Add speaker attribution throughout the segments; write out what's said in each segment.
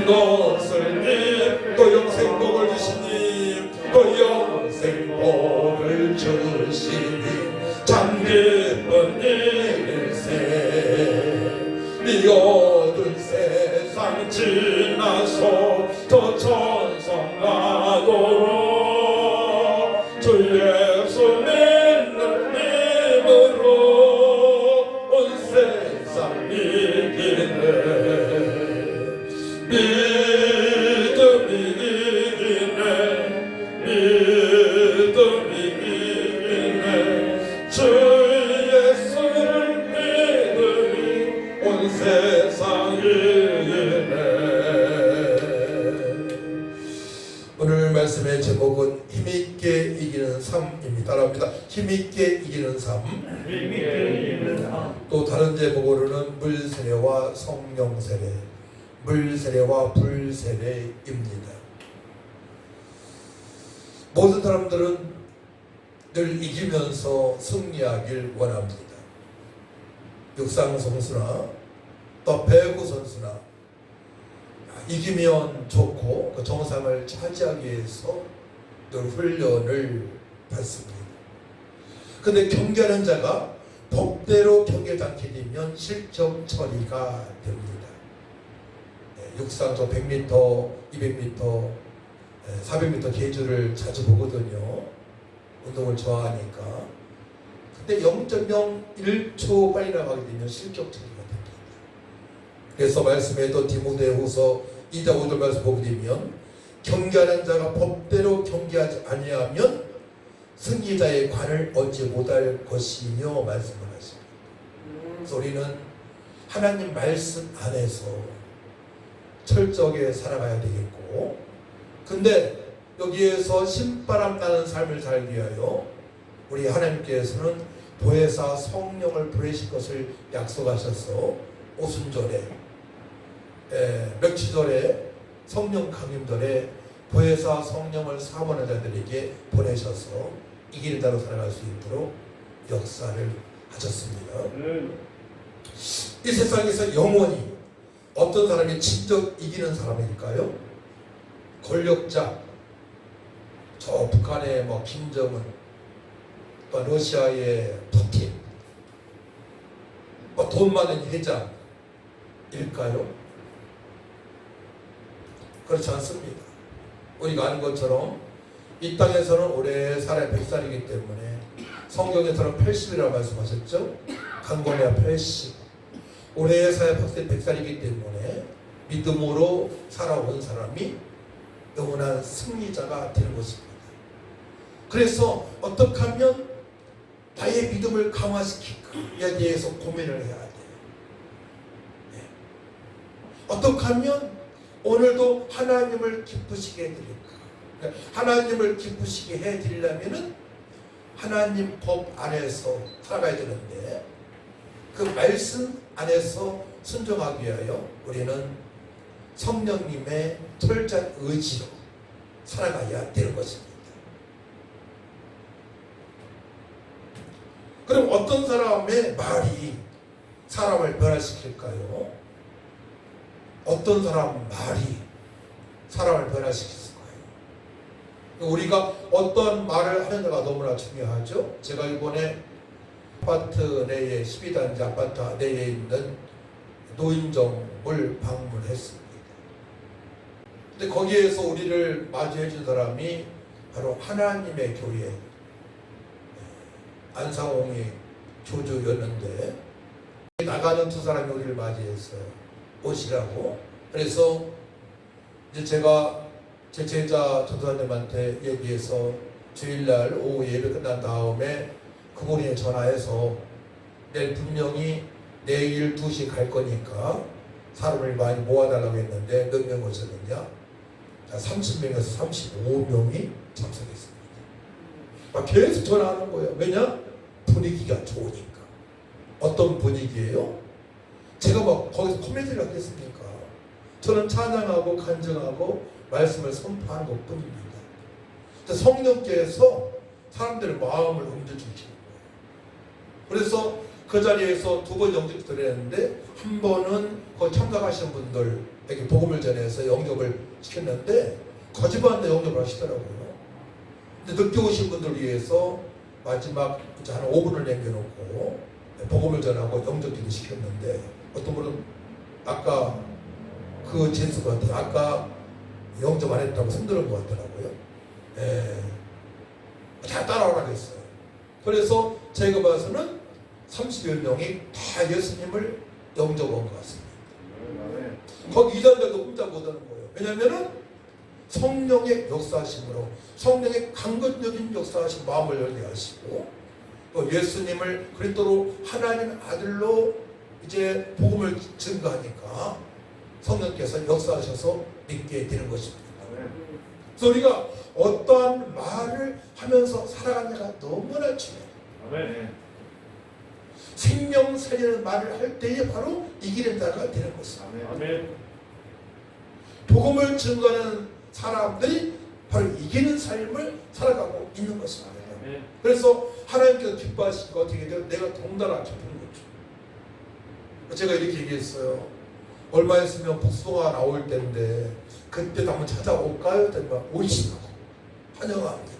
Speaker 1: 것을 또 영생복을 주시니 또 영생복을 주시니 참 기쁜 일세 이 어두운 세상 지나서 저 천성나도록 주 예수 믿는 힘으로 온 세상 이기네 믿음이 이기네 믿음이 이기네 주 예수를 믿으니 온 세상 이기네. 오늘 말씀의 제목은 힘있게 이기는 삶입니다. 따라합니다. 힘있게 이기는 삶. 또 다른 제목으로는 물세례와 성령세례, 물세례와 불세례입니다. 모든 사람들은 늘 이기면서 승리하길 원합니다. 육상 선수나 또 배구 선수나 이기면 좋고 그 정상을 차지하기 위해서 늘 훈련을 받습니다. 그런데 경기하는 자가 법대로 경기하지 않게 되면 실적 처리가 됩니다. 육상 저 100m, 200m, 400m 계주를 자주 보거든요. 운동을 좋아하니까. 근데 0.01초 빨리 나가게 되면 실격 처리가 됩니다. 그래서 말씀에도 디모데후서 2장 5절 말씀 보게 되면 경기하는 자가 법대로 경기하지 아니하면 승리자의 관을 얻지 못할 것이며 말씀을 하십니다. 그래서 우리는 하나님 말씀 안에서 철저하게 살아가야 되겠고, 근데 여기에서 신바람 나는 삶을 살기 위하여 우리 하나님께서는 보혜사 성령을 보내실 것을 약속하셔서 오순절에 멸치절에 성령 강림절에 보혜사 성령을 사모하는 자들에게 보내셔서 이기는 자로 살아갈 수 있도록 역사를 하셨습니다. 이 세상에서 영원히 어떤 사람이 진정 이기는 사람일까요? 권력자, 저 북한의 뭐 김정은, 또 러시아의 푸틴, 뭐 돈 많은 회장일까요? 그렇지 않습니다. 우리가 아는 것처럼 이 땅에서는 오래 살아야 100살이기 때문에 성경에서는 80이라고 말씀하셨죠? 강건해야 80. 오래 살아야 100살이기 때문에 믿음으로 살아온 사람이 영원한 승리자가 되는 것입니다. 그래서 어떻게 하면 나의 믿음을 강화시킬까에 대해서 고민을 해야 돼요. 네. 어떻게 하면 오늘도 하나님을 기쁘시게 해드릴까? 그러니까 하나님을 기쁘시게 해드리려면은 하나님 법 안에서 살아가야 되는데 그 말씀 안에서 순종하기 위하여 우리는 성령님의 철저한 의지로 살아가야 되는 것입니다. 그럼 어떤 사람의 말이 사람을 변화시킬까요? 어떤 사람 말이 사람을 변화시켰을까요? 우리가 어떤 말을 하느냐가 너무나 중요하죠. 제가 이번에 아파트 내에 12단지 아파트 내에 있는 노인정을 방문했습니다. 근데 거기에서 우리를 맞이해 준 사람이 바로 하나님의 교회 안상홍이 교주였는데 나가는 두 사람이 우리를 맞이했어요. 오시라고. 그래서 이제 제가 제 제자 전도사님한테 얘기해서 주일날 오후 예배 끝난 다음에 그분이 전화해서 내일 분명히 내일 2시 갈 거니까 사람을 많이 모아달라고 했는데 몇 명 오셨느냐? 30명에서 35명이 참석했습니다. 막 계속 전화하는 거예요. 왜냐? 분위기가 좋으니까. 어떤 분위기예요? 제가 막 거기서 코미디를 하겠습니까? 저는 찬양하고 간증하고 말씀을 선포하는 것 뿐입니다. 성령께서 사람들의 마음을 움직이시는 거예요. 그래서 그 자리에서 2번 영접 드렸는데 한 번은 그 참석하시는 분들에게 복음을 전해서 영접을 시켰는데 거짓말한테 영접을 하시더라고요. 근데 늦게 오신 분들 위해서 마지막 한 5분을 남겨놓고 복음을 전하고 영접기도 시켰는데 어떤 분은 아까 그 제수 같아요. 아까 영접 안 했다고 손드는 것 같더라고요. 다 따라오라고 했어요. 그래서 제가 봐서는 30여 명이 다 예수님을 영접한 것 같습니다. 거기 이단들도 혼자 못 하는 거예요. 왜냐하면 성령의 역사하심으로 성령의 강건적인 역사하신 마음을 열게 하시고 또 예수님을 그리스도로 하나님 아들로 이제 복음을 증거하니까 성령께서 역사하셔서 믿게 되는 것입니다. 그래서 우리가 어떠한 말을 하면서 살아가느냐가 너무나 중요해요. 생명 살리는 말을 할 때에 바로 이기는 자가 되는 것입니다. 복음을 증거하는 사람들이 바로 이기는 삶을 살아가고 있는 것입니다. 그래서 하나님께서 기뻐하시고 어떻게 돼요? 내가 동달아 기쁜 거죠. 제가 이렇게 얘기했어요. 얼마 있으면 복숭아가 나올 때인데 그때도 한번 찾아올까요? 그랬더니 오시라고 환영합니다.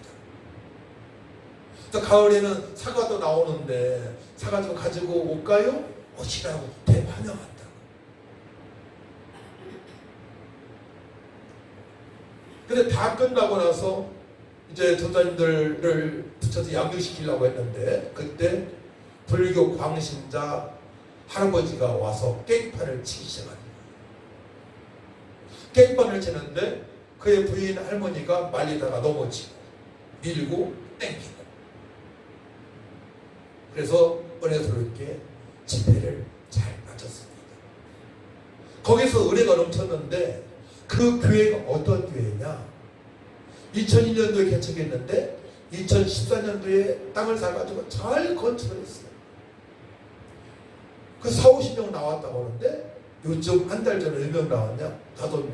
Speaker 1: 또 가을에는 사과도 나오는데 사과 좀 가지고 올까요? 오시라고 대환영한다. 근데 다 끝나고 나서 이제 전사님들을 붙여서 양육시키려고 했는데 그때 불교 광신자 할아버지가 와서 깽판을 치기 시작합니다. 깽판을 치는데 그의 부인 할머니가 말리다가 넘어지고 밀고 땡기고 그래서 은혜스럽게 집회를 잘 마쳤습니다. 거기서 은혜가 넘쳤는데 그 교회가 어떤 교회냐? 2001년도에 개척했는데 2014년도에 땅을 사가지고 잘 건축을 했어요. 그 40-50명 나왔다고 하는데 요즘 한 달 전에 몇 명 나왔냐? 5명.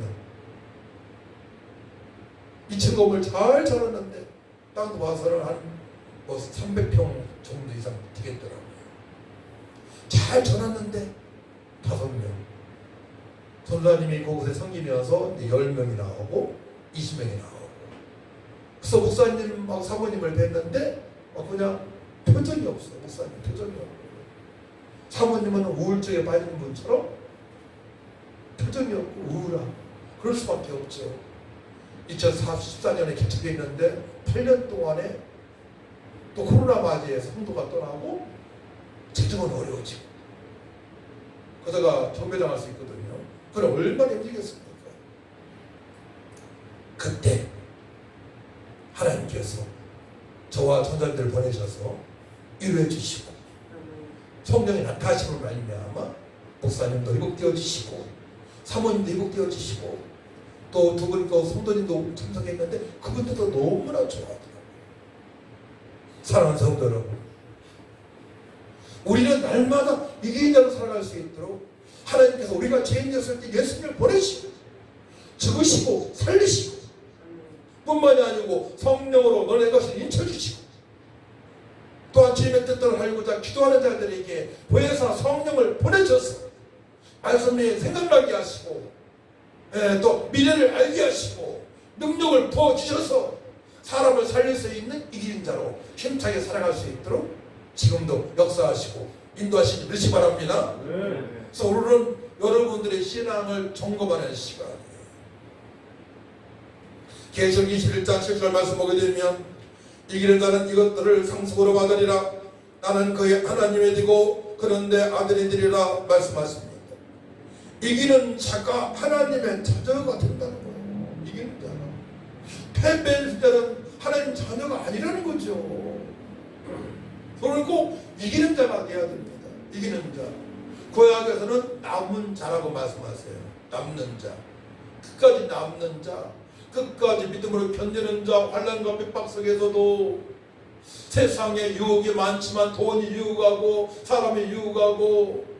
Speaker 1: 2층 건물 잘 자랐는데 땅도 봐서는 한 300평 정도 이상 되겠더라고요. 잘 전았는데 5명. 전사님이 거기서 성김이어서 10명이 나오고 20명이 나오고 그래서 목사님하고 사모님을 뵀는데 그냥 표정이 없어요. 목사님 표정이 없고 사모님은 우울증에 빠진 분처럼 표정이 없고 우울하고 그럴 수밖에 없죠. 2014년에 개척했는데 8년 동안에 또 코로나 맞이에 성도가 떠나고 집중은 어려워지고 그러다가 정배당할 수 있거든요. 그럼 얼마나 힘들겠습니까? 그때 하나님께서 저와 전사님들 보내셔서 위로해 주시고 성령이 나타나심을 말미암아 목사님도 회복되어 주시고 사모님도 회복되어 주시고 또 두 분 또 성도님도 참석했는데 그분들도 너무나 좋아하더라고요. 사랑하는 성도 여러분, 우리는 날마다 이기는 자로 살아갈 수 있도록 하나님께서 우리가 죄인이었을 때 예수님을 보내시고 죽으시고 살리시고 뿐만이 아니고 성령으로 너네 것을 인쳐주시고 또한 주님의 뜻대로 살고자 기도하는 자들에게 보혜사 성령을 보내셔서 말씀이 생각나게 하시고 또 미래를 알게 하시고 능력을 부어주셔서 사람을 살릴 수 있는 이기는 자로 힘차게 살아갈 수 있도록 지금도 역사하시고 인도하시기 믿으시 바랍니다. 그래서 오늘은 여러분들의 신앙을 점검하는 시간이에요. 계시록 21장 7절 말씀 보게 되면 이기는 자는 이것들을 상속으로 받으리라. 나는 그의 하나님이 되고 그는 내 아들이 되리라 말씀하십니다. 이기는 자가 하나님의 자녀가 된다는 거예요. 이기는 자가. 패배의 자는 하나님 자녀가 아니라는 거죠. 그러니 꼭 이기는 자가 돼야 됩니다. 이기는 자. 구약에서는 남은 자라고 말씀하세요. 남는 자. 끝까지 남는 자. 끝까지 믿음으로 견디는 자. 환난과 핍박 속에서도 세상에 유혹이 많지만 돈이 유혹하고 사람이 유혹하고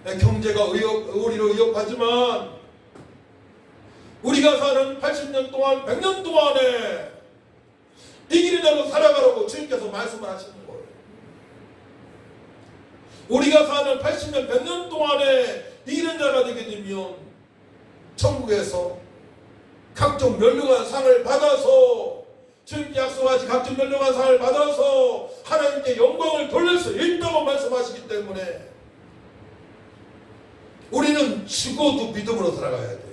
Speaker 1: 경제가 우리를 위협하지만 우리가 사는 80년 동안 100년 동안에 이기는 자로 살아가라고 주님께서 말씀을 하시는 거예요. 우리가 사는 80년 100년 동안에 이기는 자가 되게 되면 천국에서 각종 멸류관 상을 받아서 주님께 약속하신 각종 멸류관 상을 받아서 하나님께 영광을 돌릴 수 있다고 말씀하시기 때문에 우리는 죽어도 믿음으로 살아가야 돼.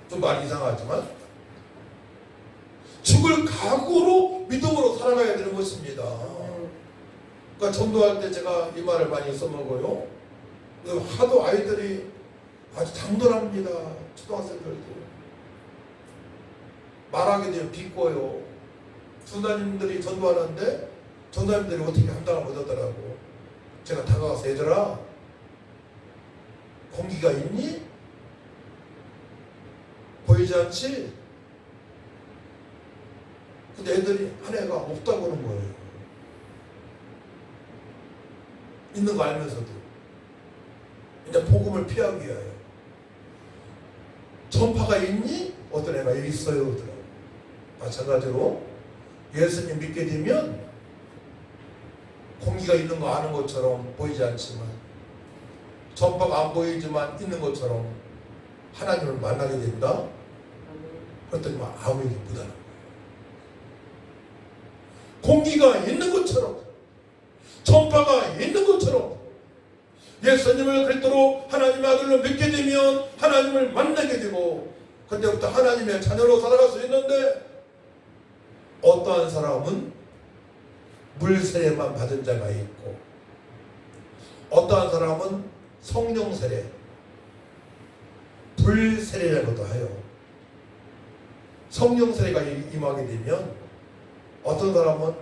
Speaker 1: 좀 말이 이상하지만 죽을 각오로 믿음으로 살아가야 되는 것입니다. 그러니까 전도할 때 제가 이 말을 많이 써먹어요. 하도 아이들이 아주 당돌합니다. 초등학생들도 말하게 되면 비꼬요. 전도사님들이 전도하는데 전도사님들이 어떻게 감당을 못하더라고. 제가 다가가서 얘들아 공기가 있니? 보이지 않지? 근데 애들이 한 애가 없다고 하는 거예요. 있는 거 알면서도 이제 복음을 피하기 위하여 전파가 있니? 어떤 애가 있어요 그러더라고요. 마찬가지로 예수님 믿게 되면 공기가 있는 거 아는 것처럼 보이지 않지만 전파가 안 보이지만 있는 것처럼 하나님을 만나게 된다. 그랬더니 아무 얘기 못하는 거예요. 공기가 있는 것처럼 전파가 있는 것처럼 예수님을 그리스도로 하나님의 아들로 믿게 되면 하나님을 만나게 되고 그때부터 하나님의 자녀로 살아갈 수 있는데 어떠한 사람은 물세례만 받은 자가 있고 어떠한 사람은 성령 세례, 불세례라고도 해요. 성령 세례가 임하게 되면 어떤 사람은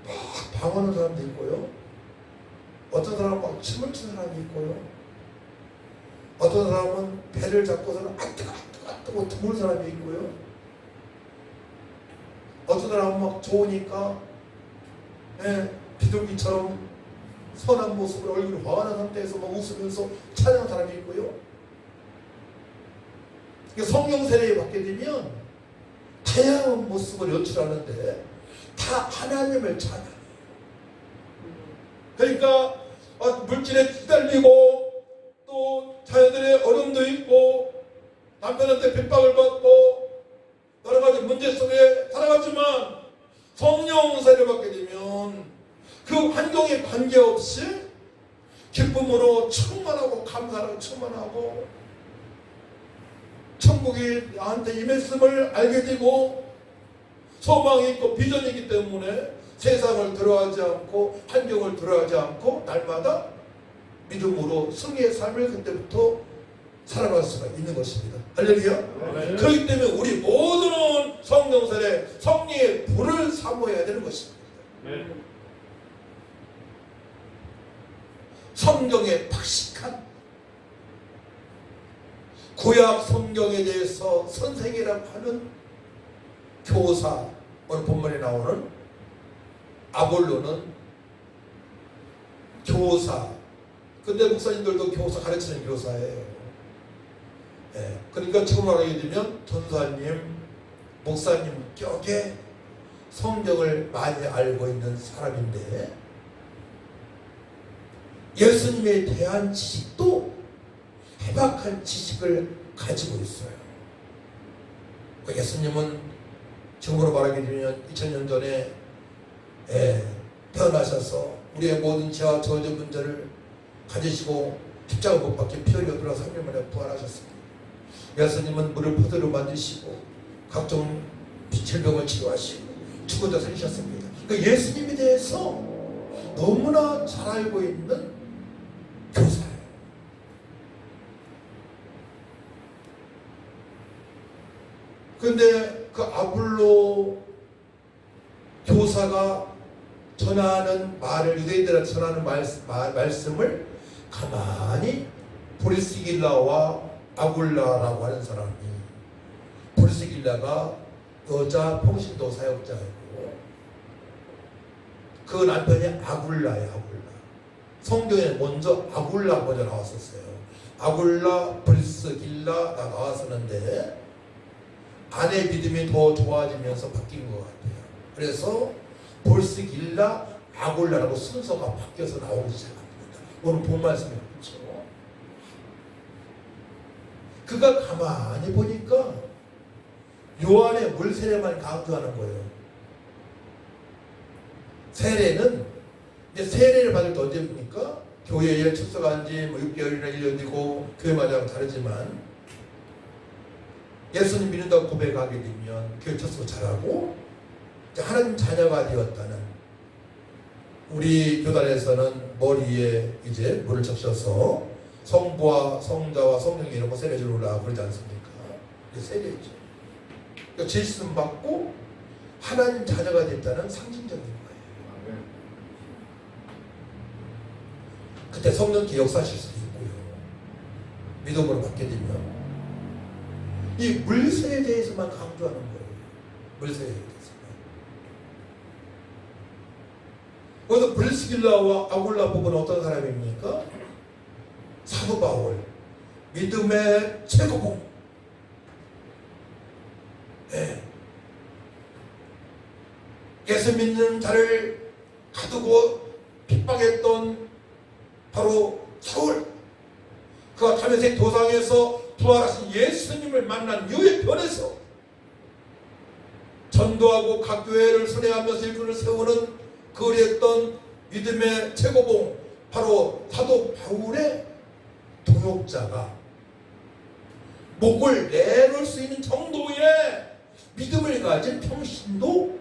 Speaker 1: 막 방언하는 사람도 있고요. 어떤 사람은 막 춤을 추는 사람이 있고요. 어떤 사람은 배를 잡고서는 아뜨고 드물 사람이 있고요. 어떤 사람은 막 좋으니까 비둘기처럼 선한 모습을 얼굴이 환한 상태에서 막 웃으면서 찬양하는 사람이 있고요. 성령 세례에 받게 되면 다양한 모습을 연출하는데 다 하나님을 찬양해요. 그러니까 물질에 시달리고 또 자녀들의 어려움도 있고 남편한테 핍박을 받고 여러 가지 문제 속에 살아가지만 성령 세례를 받게 되면 그 환경에 관계없이 기쁨으로 충만하고 감사하고 충만하고 천국이 나한테 임했음을 알게 되고 소망이 있고 비전이 있기 때문에 세상을 두려워하지 않고 환경을 두려워하지 않고 날마다 믿음으로 승리의 삶을 그때부터 살아갈 수가 있는 것입니다. 할렐루야. 네. 그렇기 때문에 우리 모두는 성령 세례, 성령의 불을 사모해야 되는 것입니다. 네. 성경에 박식한 구약 성경에 대해서 선생이라고 하는 교사, 오늘 본문에 나오는 아볼로는 교사. 근데 목사님들도 교사 가르치는 교사예요. 그러니까 지금 말하게 되면 전사님, 목사님 격에 성경을 많이 알고 있는 사람인데 예수님에 대한 지식도 해박한 지식을 가지고 있어요. 예수님은 지금으로 말하게 되면 2000년 전에 태어나셔서 우리의 모든 죄와 저주 문제를 가지시고 십자가 못 박혀 피 흘려 들어 3일 만에 부활하셨습니다. 예수님은 물을 포도로 만드시고 각종 질병을 치료하시고 죽은 자 살리셨습니다. 그러니까 예수님에 대해서 너무나 잘 알고 있는 교사예요. 그런데 그 아볼로 교사가 전하는 말을 유대인들한테 전하는 말씀을 가만히 브리스길라와 아굴라라고 하는 사람이, 브리스길라가 여자 평신도 사역자이고 그 남편이 아굴라예요. 아굴라. 성경에 먼저 아굴라 먼저 나왔었어요. 아굴라, 브리스길라 다 나왔었는데 아내 믿음이 더 좋아지면서 바뀐 것 같아요. 그래서 브리스길라 아골라라고 순서가 바뀌어서 나오기 시작합니다. 오늘 본 말씀이 그렇죠. 그가 가만히 보니까 요한의 물 세례만 강조하는 거예요. 세례는 이제 세례를 받을 때 언제입니까? 교회에 출석한 지 6개월이나 1년이고 교회마다 다르지만 예수님 믿는다고 고백하게 되면 교회 출석 잘하고 하나님 자녀가 되었다는, 우리 교단에서는 머리에 이제 물을 적셔서 성부와 성자와 성령이 이런 세례 주라 그러지 않습니까? 이게 세례죠. 그러니까 제시름 받고 하나님 자녀가 됐다는 상징적인 거예요. 그때 성령께 역사하실 수도 있고요. 믿음으로 받게 되면 이 물세에 대해서만 강조하는 거예요. 물세에 대해서만. 그래서 브리스길라와 아굴라 부부는 어떤 사람입니까? 사도 바울, 믿음의 최고봉. 네. 예수 믿는 자를 가두고 핍박했던 바로 사울, 그가 다메섹 도상에서 부활하신 예수님을 만난 이후에 변해서 전도하고 각 교회를 선회하면서 일꾼을 세우는 그리했던 믿음의 최고봉, 바로 사도 바울의 동역자가 목을 내놓을 수 있는 정도의 믿음을 가진 평신도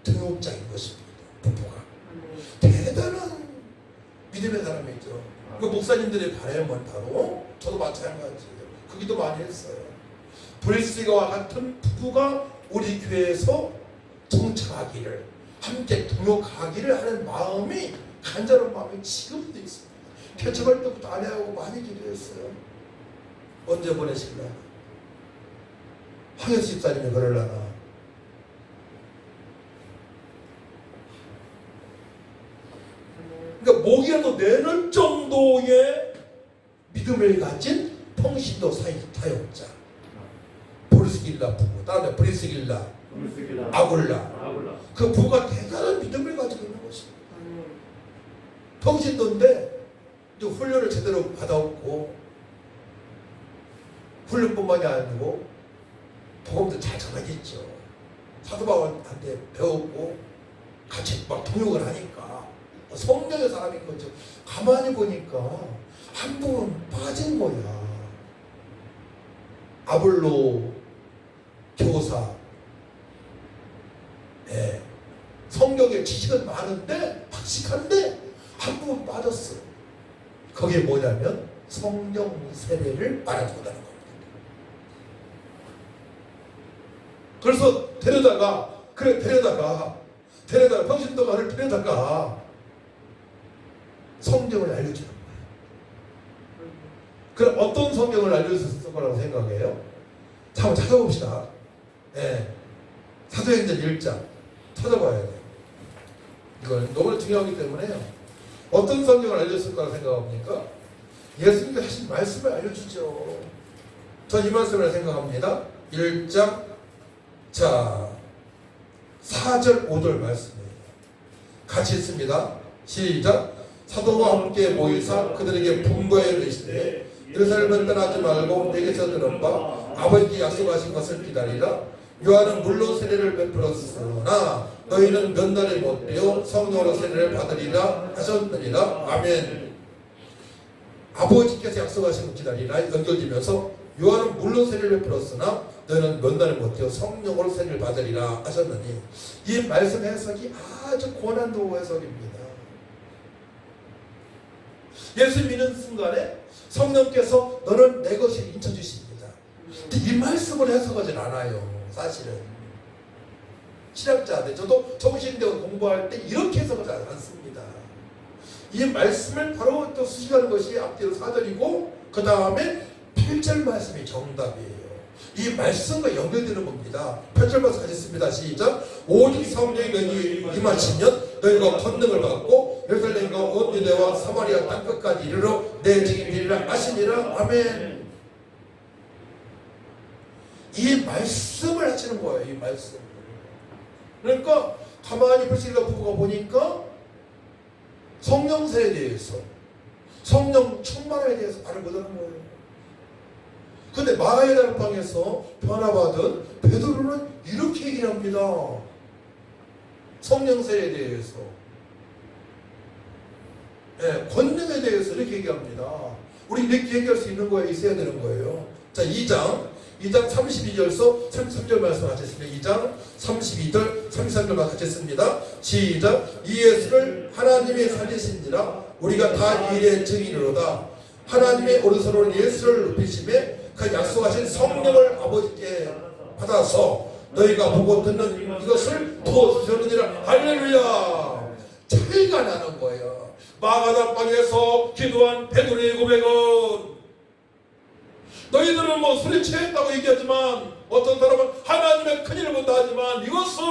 Speaker 1: 동역자인 것입니다. 부부가 대단한 믿음의 사람이죠. 그 목사님들의 바람은 바로 저도 마찬가지예요. 그 기도 많이 했어요. 브리스가와 같은 부부가 우리 교회에서 정착하기를, 함께 동역하기를 하는 마음이, 간절한 마음이 지금도 있습니다. 개척할 때부터 아내하고 많이 기도했어요. 언제 보내실까? 황혜수 집사님이 그러려나? 그러니까 목이라도 내는 정도의 믿음을 가진 평신도 사역자 브리스길라 부부, 다음에 브리스길라 아굴라, 그 부부가 대단한 믿음을 가지고 있는 것입니다. 평신도인데 이제 훈련을 제대로 받아왔고, 훈련뿐만이 아니고 복음도 잘 전하겠죠. 사도 바울한테 배웠고 같이 막 동역을 하니까 성령의 사람인 거죠. 가만히 보니까 한 부분 빠진 거야. 아볼로 교사, 성경의 지식은 많은데 박식한데 한 부분 빠졌어. 그게 뭐냐면 성령 세례를 알아두고다는 겁니다. 그래서 데려다가 평신도가를 데려다가 성경을 알려주는 거예요. 그럼 어떤 성경을 알려줬을 거라고 생각해요? 자, 한번 찾아봅시다. 사도행전 1장 찾아봐야 돼요. 이건 너무 중요하기 때문에요. 어떤 성경을 알려줬을 거라고 생각합니까? 예수님이 하신 말씀을 알려주죠. 전 이 말씀을 생각합니다. 1장 자 4절 5절 말씀이에요. 같이 읽습니다. 시작. 사도와 함께 모이사 그들에게 분부하여 이르시되 예루살렘을 떠나지 말고 내게서 들은 바 아버지께 약속하신 것을 기다리라. 요한은 물로 세례를 베풀었으나 너희는 몇 날이 못 되어 성령으로 세례를 받으리라 하셨느니라. 아멘. 아버지께서 약속하신 것 기다리라 연결되면서 요한은 물로 세례를 베풀었으나 너희는 몇 날이 못 되어 성령으로 세례를 받으리라 하셨느니, 이 말씀 해석이 아주 고난도 해석입니다. 예수 믿는 순간에 성령께서 너는 내 것을 인쳐주십니다. 근데 이 말씀을 해석하진 않아요. 사실은 신학자들, 저도 정신대원 공부할 때 이렇게 해석하지 않습니다. 이 말씀을 바로 또 수식하는 것이 앞뒤로 4절이고 그 다음에 8절 말씀이 정답이에요. 이 말씀과 연결되는 겁니다. 8절 말씀 가겠습니다. 시작. 오직 성령이 너희 임하시면 너희가 권능을 받고 예루살렘과 온 유대와 사마리아 땅끝까지 이르러 내 증인이라 하시니라. 아멘. 이 말씀을 하시는 거예요. 이 말씀. 그러니까 가만히 브리스길라 부부가 보니까 성령 세에 대해서, 성령 충만에 대해서 말을 못하는 거예요. 근데 마가의 다락방에서 변화받은 베드로는 이렇게 얘기를 합니다. 성령 세에 대해서, 권능에 대해서 이렇게 얘기합니다. 우리 이렇게 얘기할 수 있는 거에 있어야 되는 거예요. 자, 2장 32절서 33절 말씀하셨습니다. 2장 32절 33절 말씀하셨습니다. 시작. 이 예수를 하나님이 살리신지라 우리가 다 일의 증인으로다. 하나님의 오른손으로 예수를 높이심에 그 약속하신 성령을 아버지께 받아서 너희가 보고 듣는 이것을 부어주셨느니라. 할렐루야. 차이가 나는 거예요. 마가다락방에서 기도한 베드로의 고백은, 너희들은 뭐 술에 취했다고 얘기하지만, 어떤 사람은 하나님의 큰일을 본다 하지만, 이것은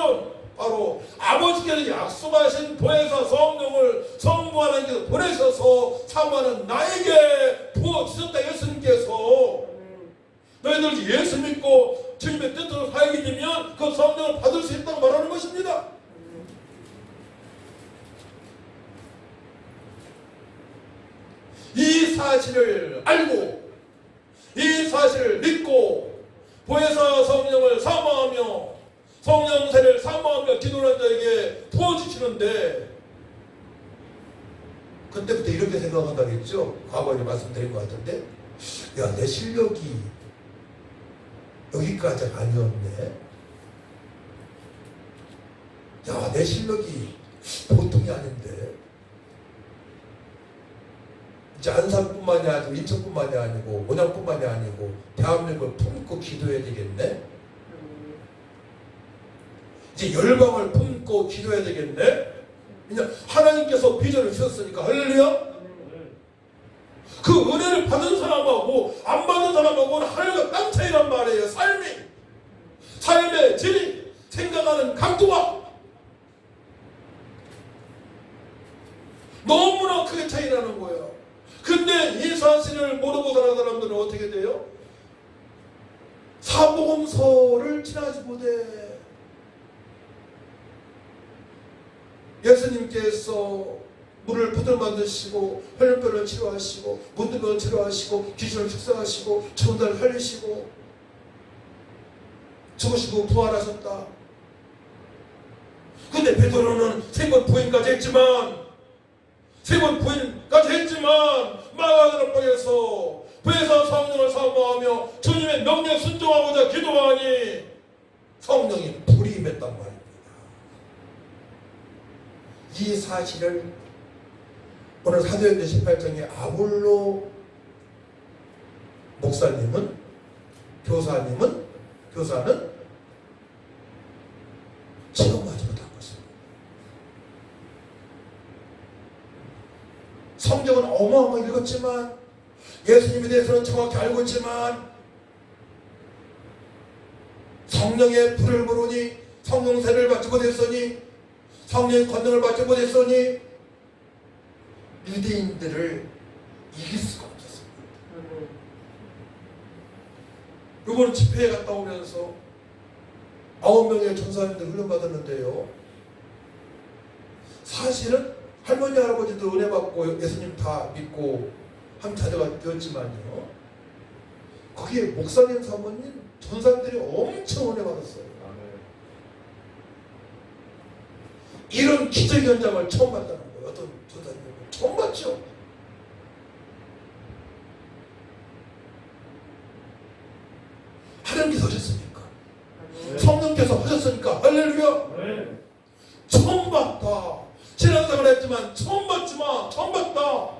Speaker 1: 바로 아버지께서 약속하신 보혜사 성령을 성부 하나님께서 보내셔서 사모하는 나에게 부어주셨다. 예수님께서 너희들 예수 믿고 주님의 뜻대로 살게 되면 그 성령을 받을 수 있다고 말하는 것입니다. 이 사실을 알고, 이 사실을 믿고 보혜사 성령을 사모하며 성령세를 사모하며 기도하는 자에게 부어주시는데, 그때부터 이렇게 생각한다겠죠. 과거에 말씀드린 것 같은데, 야, 내 실력이 여기까지 아니었네. 야, 내 실력이 보통이 아닌데. 이제 안산뿐만이 아니고 인천뿐만이 아니고 원양뿐만이 아니고 대한민국을 품고 기도해야 되겠네. 이제 열방을 품고 기도해야 되겠네. 그냥 하나님께서 비전을 주셨으니까. 할렐루야. 그 은혜를 받은 사람하고 안 받은 사람하고는 하늘과 땅 차이란 말이에요. 삶의 질이, 생각하는 각도가 너무나 크게 차이 나는 거예요. 근데 이 사실을 모르고 사는 사람들은 어떻게 돼요? 사복음서를 지나지 못해. 예수님께서 물을 부들 만드시고 혈병을 치료하시고 문둥병을 치료하시고 귀신을 축사하시고 천사를 살리시고 죽으시고 부활하셨다. 근데 베드로는 3번 부인까지 했지만 마가다락방에서 보혜사 성령을 사모하며 주님의 명령에 순종하고자 기도하니 성령이 불이 임했단 말입니다. 이 사실을 오늘 사도행전 18장의 아볼로 목사님은, 교사는 체험하지 못한 것입니다. 성경은 어마어마하게 읽었지만, 예수님에 대해서는 정확히 알고 있지만, 성령의 불을 모르니, 성령세를 받지 못했으니, 성령의 권능을 받지 못했으니 유대인들을 이길 수가 없었습니다. 이번에 집회에 갔다 오면서 9명의 전사님들 훈련받았는데요, 사실은 할머니 할아버지도 은혜 받고 예수님 다 믿고 한 자녀가 되었지만요, 거기에 목사님 사모님 전사님들이 엄청 은혜 받았어요. 이런 기적 현장을 처음 봤다는 거예요. 어떤 전사님은 처음 봤죠. 하나님께서 하셨으니까, 성령께서 하셨으니까. 할렐루야. 처음 봤다. 신앙생활 했지만 처음 봤다.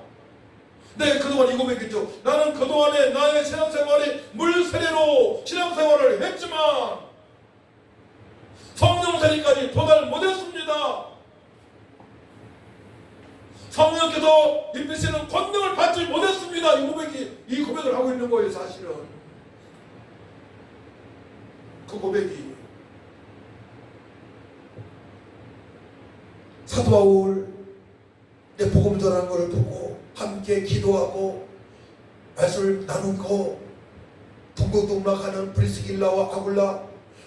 Speaker 1: 네, 그동안 이 고백했죠. 나는 그동안에 나의 신앙생활이 물세례로 신앙생활을 했지만 성령세례까지 도달 못했습니다. 성령께서 입히시는 권능을 받지 못했습니다. 이 고백을 하고 있는 거예요. 사실은 그 고백이 사도 바울 내 복음 전하는 것을 보고 함께 기도하고 말씀을 나누고 동고동락하는 브리스길라와 아굴라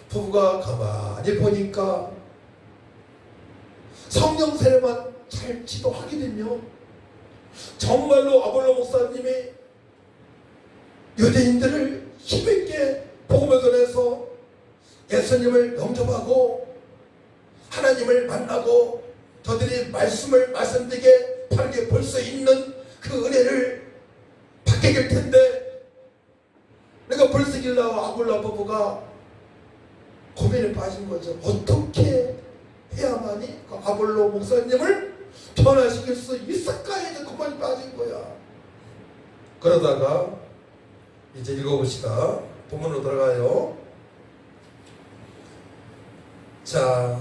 Speaker 1: 부부가 가만히 보니까 성령 세례만 잘 지도하게 되면 정말로 아볼로 목사님이 유대인들을 힘있게 복음을 전해서 예수님을 영접하고 하나님을 만나고 저들이 말씀을 말씀되게 바르게 볼 수 있는 그 은혜를 받게 될 텐데, 그러니까 브리스길라와 아굴라 부부가 고민에 빠진 거죠. 어떻게 해야만이 그 아볼로 목사님을 변화시킬 수 있을까에 이제 고민이 빠진 거야. 그러다가 이제 읽어봅시다. 본문으로 들어가요. 자,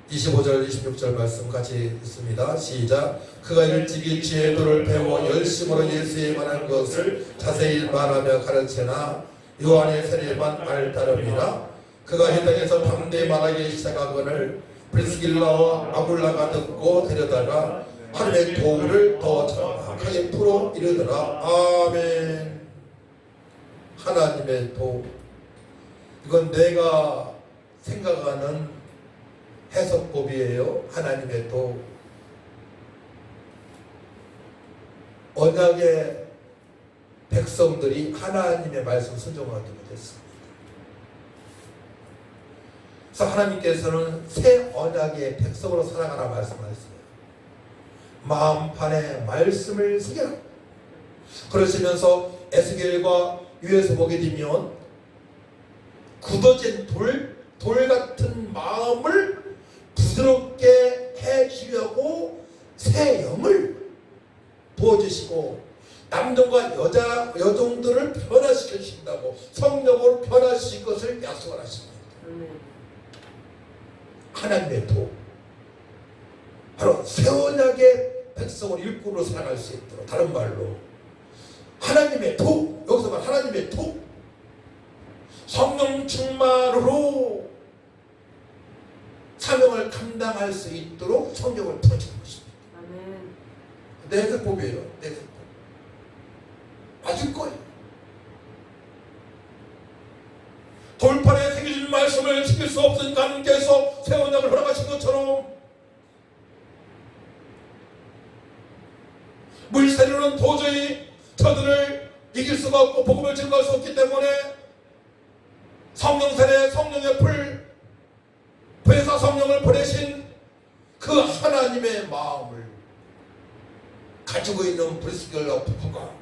Speaker 1: 25절 26절 말씀 같이 있습니다. 시작. 그가 일찍이 지혜도를 배워 열심으로 예수에 관한 것을 자세히 말하며 가르치나 요한의 세례만 알따름이라. 그가 해당에서 담대히 말하기 시작하거늘 브리스길라와 아굴라가 듣고 데려다가 하늘의 도구를 더 정확하게 풀어 이르더라. 아멘. 하나님의 도, 이건 내가 생각하는 해석법이에요. 하나님의 도. 언약의 백성들이 하나님의 말씀 순종하게 됐습니다. 그래서 하나님께서는 새 언약의 백성으로 살아가라 말씀하셨어요. 마음판에 말씀을 새겨라. 그러시면서 에스겔과 유에서 보게 되면 굳어진 돌 같은 마음을 부드럽게 해주려고 새 영을 부어주시고 남종과 여종들을 변화시켜 주신다고 성령으로 변화시킬 것을 약속을 하십니다. 하나님의 도, 바로 새 언약의 백성을 일꾼으로 살아갈 수 있도록, 다른 말로 하나님의 도, 여기서 말 하나님의 도, 성령 충만으로 사명을 감당할 수 있도록 성령을 풀어주는 것입니다. 내 해석법이에요. 내 해석법. 맞을 거예요. 돌판에 새겨진 말씀을 지킬 수 없으니까 하나님께서 새 언약을 허락하신 것처럼 물세례로는 도저히 저들을 이길 수가 없고 복음을 증거할 수 없기 때문에 성령 세례, 성령의 불, 회사 성령을 보내신 그 하나님의 마음을 가지고 있는 브리스길라 부부가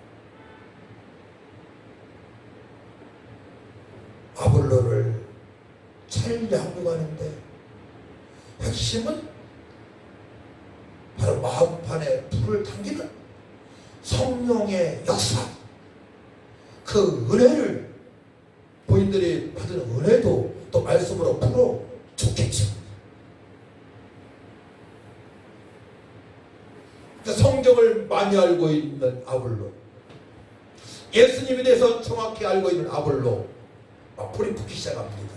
Speaker 1: 아볼로를 잘 양육하는데 핵심은 바로 마음판에 불을 당기는 성령의 역사, 그 은혜를 본인들이 받은 은혜도 또 말씀으로 풀어 좋겠죠. 성경을 많이 알고 있는 아볼로, 예수님에 대해서 정확히 알고 있는 아볼로 막 불이 붙기 시작합니다.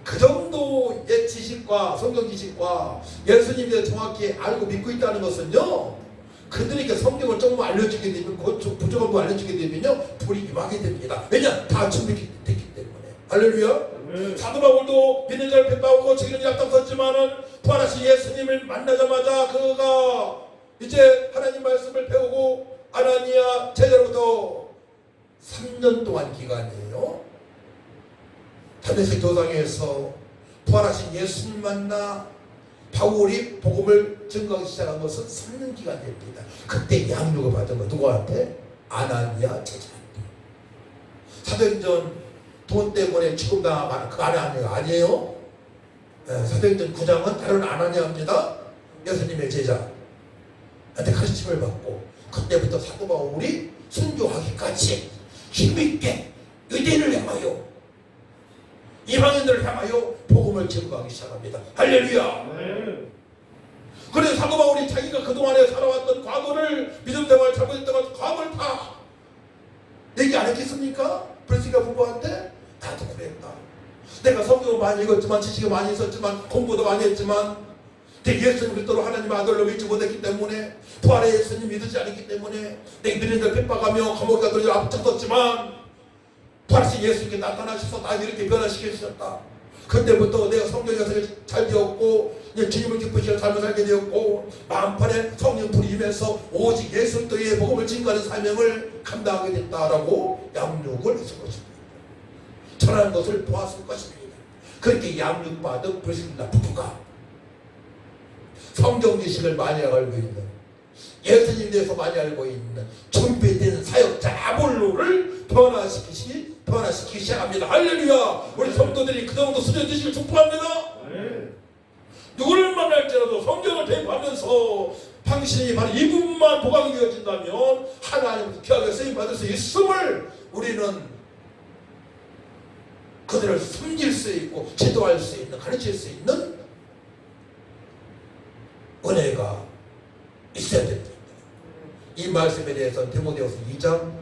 Speaker 1: 그 정도의 지식과 성경 지식과 예수님에 대해서 정확히 알고 믿고 있다는 것은요, 그들에게 성경을 조금 알려주게 되면, 부족한 거 알려주게 되면요, 불이 임하게 됩니다. 왜냐? 다 준비됐기 때문에. 할렐루야. 사도 바울도 믿는 자를 핍박하고 지기는 약당 썼지만은 부활하신 예수님을 만나자마자 그가 이제 하나님 말씀을 배우고 아나니아 제자로부터 3년 동안 기간이에요. 다메섹 도상에서 부활하신 예수님 만나 바울이 복음을 증거하기 시작한 것은 3년 기간 됩니다. 그때 양육을 받은 거 누구한테? 아나니아 제자한테. 사도행전 돈 때문에 죽음당한 그 아나니아가 아니에요. 사도행전 9장은 다른 아나니아입니다. 예수님의 제자한테 가르침을 받고 그때부터 사도 바울이 순교하기까지 힘있게 의대를 향하여 이방인들을 향하여 복음을 증거하기 시작합니다. 할렐루야. 그래서 사도 바울이 자기가 그동안에 살아왔던 과거를, 믿음 생활을 잘못했던 과거를 다 얘기 안 했겠습니까? 브리스길라 부부한테 나도 그랬다. 내가 성경을 많이 읽었지만, 지식을 많이 있었지만, 공부도 많이 했지만, 내 예수님 그리스도로 하나님의 아들로 믿지 못했기 때문에, 부활의 예수님 믿지 않았기 때문에 내 믿는 자 핍박하며 감옥에 가두려 앞장섰지만, 부활하신 예수님께 나타나셔서 나 이렇게 변화시키셨다. 그때부터 내가 성경 해석을 잘 되었고 주님을 기쁘시게 삶을 살게 되었고 만판에 성령 불이 임해서 오직 예수 그리스도의 복음을 증거하는 사명을 감당하게 됐다라고 양육을 했을 것입니다. 전하는 것을 보았을 것입니다. 그렇게 양육받은 불신자 부부가 성경 지식을 많이 알고 있는, 예수님에 대해서 많이 알고 있는 준비된 사역자 아볼로를 변화시키기 시작합니다. 할렐루야. 우리 성도들이 그 정도 수준 되시길 축복합니다. 누구를 만날지라도 성경을 대입하면서 당신이 바로 이 부분만 보강이 되어진다면 하나님께서 귀하게 쓰임받을 수 있음을 우리는 그들을 섬길 수 있고 지도할 수 있는, 가르칠 수 있는 은혜가 있어야 됩니다. 이 말씀에 대해서는 디모데후서 2장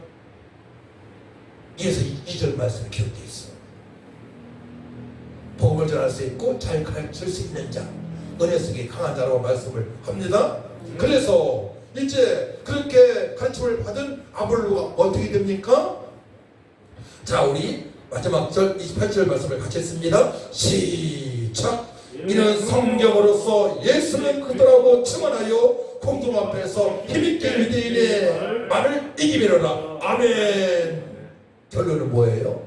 Speaker 1: 1에서 2절 말씀이 기록되어 있습니다. 복음을 전할 수 있고 잘 가르칠 수 있는 자, 은혜 속에 강한 자라고 말씀을 합니다. 그래서 이제 그렇게 가르침을 받은 아볼로가 어떻게 됩니까? 자, 우리 마지막 절 28절 말씀을 같이 했습니다. 시작. 이는 성경으로서 예수는 그들하고 증언하여 공동 앞에서 힘있게 유대인의 말을 이기미로라. 아멘. 결론은 뭐예요?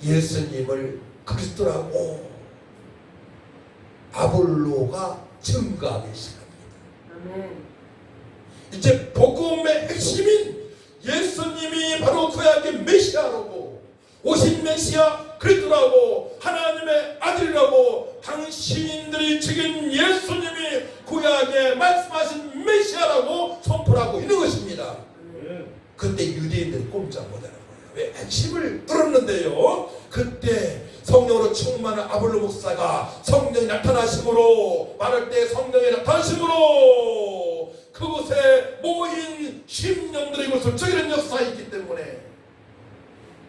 Speaker 1: 예수님을 그리스도라고 아볼로가 증거하기 시작합니다.
Speaker 2: 아멘.
Speaker 1: 이제 복음의 핵심인 예수님이 바로 구약의 메시아라고, 오신 메시아 그리스도라고, 하나님의 아들이라고, 당신들이 지금 예수님이 구약에 말씀하신 메시아라고 선포하고 있는 것입니다. 그때 유대인들이 꼼짝 못하는 거예요. 왜? 핵심을 뚫었는데요. 그때 성령으로 충만한 아볼로 목사가 성령이 나타나심으로, 말할 때 성령이 나타나심으로 그곳에 모인 심령들의 것을 저기는 역사가 있기 때문에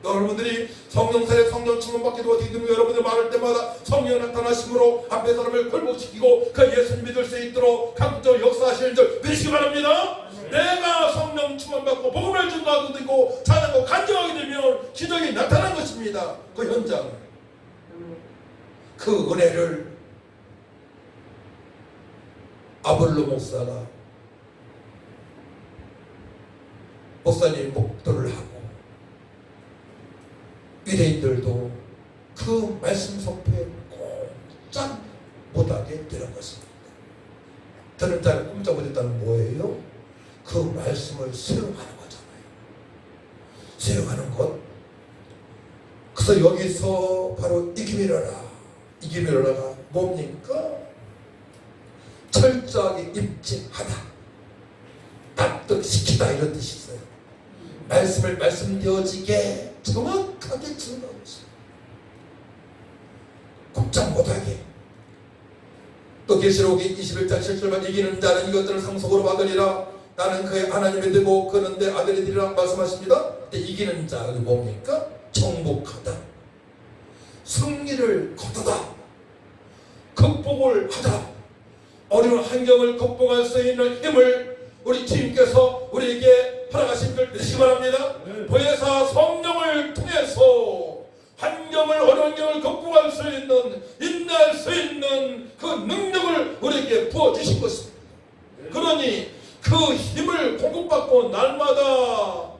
Speaker 1: 여러분들이 성령세례 성령 충만받기도 어떻게 되면 여러분들 말할 때마다 성령이 나타나심으로 앞에 사람을 굴복시키고 그 예수님 믿을 수 있도록 강조적으로 역사하시는 줄 믿으시기 바랍니다. 내가 성령 충만받고 복음을 증거하고 있고 찬양하고 간증하게 되면 기적이 나타난 것입니다. 그 현장, 그 은혜를 아볼로 목사가 목사님 목도를 하고 유대인들도 그 말씀 선포에 꼼짝 못하게 되는 것입니다. 들은 자를 꼼짝 못했다는 뭐예요? 그 말씀을 수용하는 거잖아요. 수용하는 것. 그래서 여기서 바로 이기미러라. 이기미러라가 뭡니까? 철저하게 입증하다, 납득시키다, 이런 뜻이 있어요. 말씀을 말씀되어지게 정확하게 증거하고 있어요. 꼼짝 못하게. 또 계시록 21장 7절만 이기는 자는 이것들을 상속으로 받으리라. 나는 그의 하나님의 되고 그는 내 아들이 되리라 말씀하십니다. 근데 이기는 자가 뭡니까? 정복하다, 승리를 거두다, 극복을 하다, 어려운 환경을 극복할 수 있는 힘을 우리 주님께서 우리에게 허락하신 줄 믿으시기 바랍니다. 보혜사 성령을 통해서 환경을, 어려운 환경을 극복할 수 있는, 인내할 수 있는 그 능력을 우리에게 부어주신 것입니다. 그러니 그 힘을 공급받고 날마다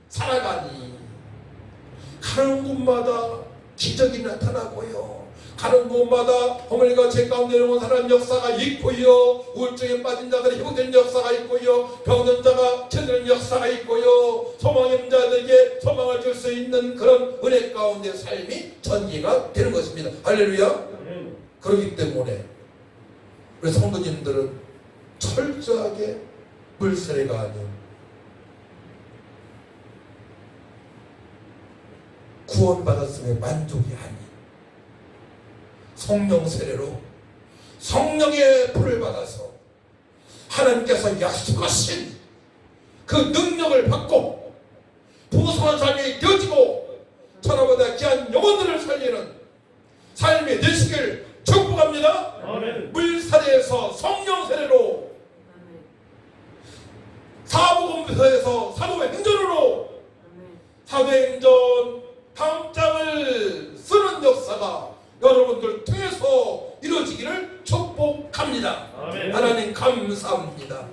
Speaker 1: 살아가니 가는 곳마다 기적이 나타나고요. 가는 곳마다 허물과 죄 가운데 내려온 사람 역사가 있고요. 우울증에 빠진 자들이 회복된 역사가 있고요. 병든 자가 치료되는 역사가 있고요. 소망 없는 자들에게 소망을 줄 수 있는 그런 은혜 가운데 삶이 전개가 되는 것입니다. 할렐루야. 그렇기 때문에 우리 성도님들은 철저하게 물세례가 아닌 구원받았음에 만족이 아닌 성령 세례로 성령의 불을 받아서 하나님께서 약속하신 그 능력을 받고 풍성한 삶이 되어지고 천하보다 귀한 영혼들을 살리는 삶이 되시길 축복합니다. 아멘. 물세례에서 성령 세례로, 사복음서에서 사도의 행전으로, 사도행전 다음 장을 쓰는 역사가 여러분들 통해서 이루어지기를 축복합니다. 삽니다.
Speaker 2: 아멘.
Speaker 1: 하나님 감사합니다.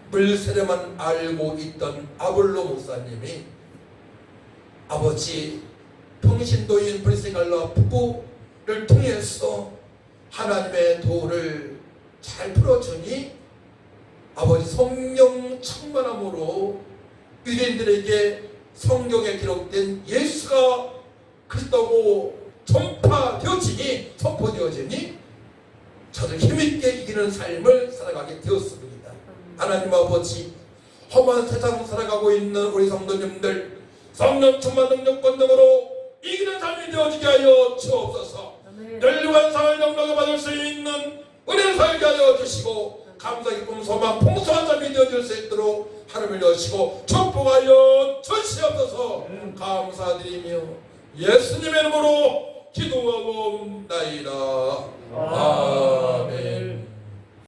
Speaker 1: 물세례만 알고 있던 아볼로 목사님이 아버지 평신도인 브리스갈라 부부를 통해서 하나님의 도를 잘 풀어주니 아버지 성령 충만함으로 유대인들에게 성경에 기록된 예수가 그리스도고 선포되어지니 저도 힘있게 이기는 삶을 살아가게 되었습니다. 하나님 아버지, 험한 세상 살아가고 있는 우리 성도님들 성령 충만 능력 권능으로 이기는 삶이 되어지게 하여 주옵소서. 멸류관 상을 영광을 받을 수 있는 은혜를 살게 하여 주시고 감사 기쁨 소망 풍성한 삶이 되어질 수 있도록 하늘을 여시고 축복하여 주시옵소서. 감사드리며 예수님의 이름으로 기도하옵나이다.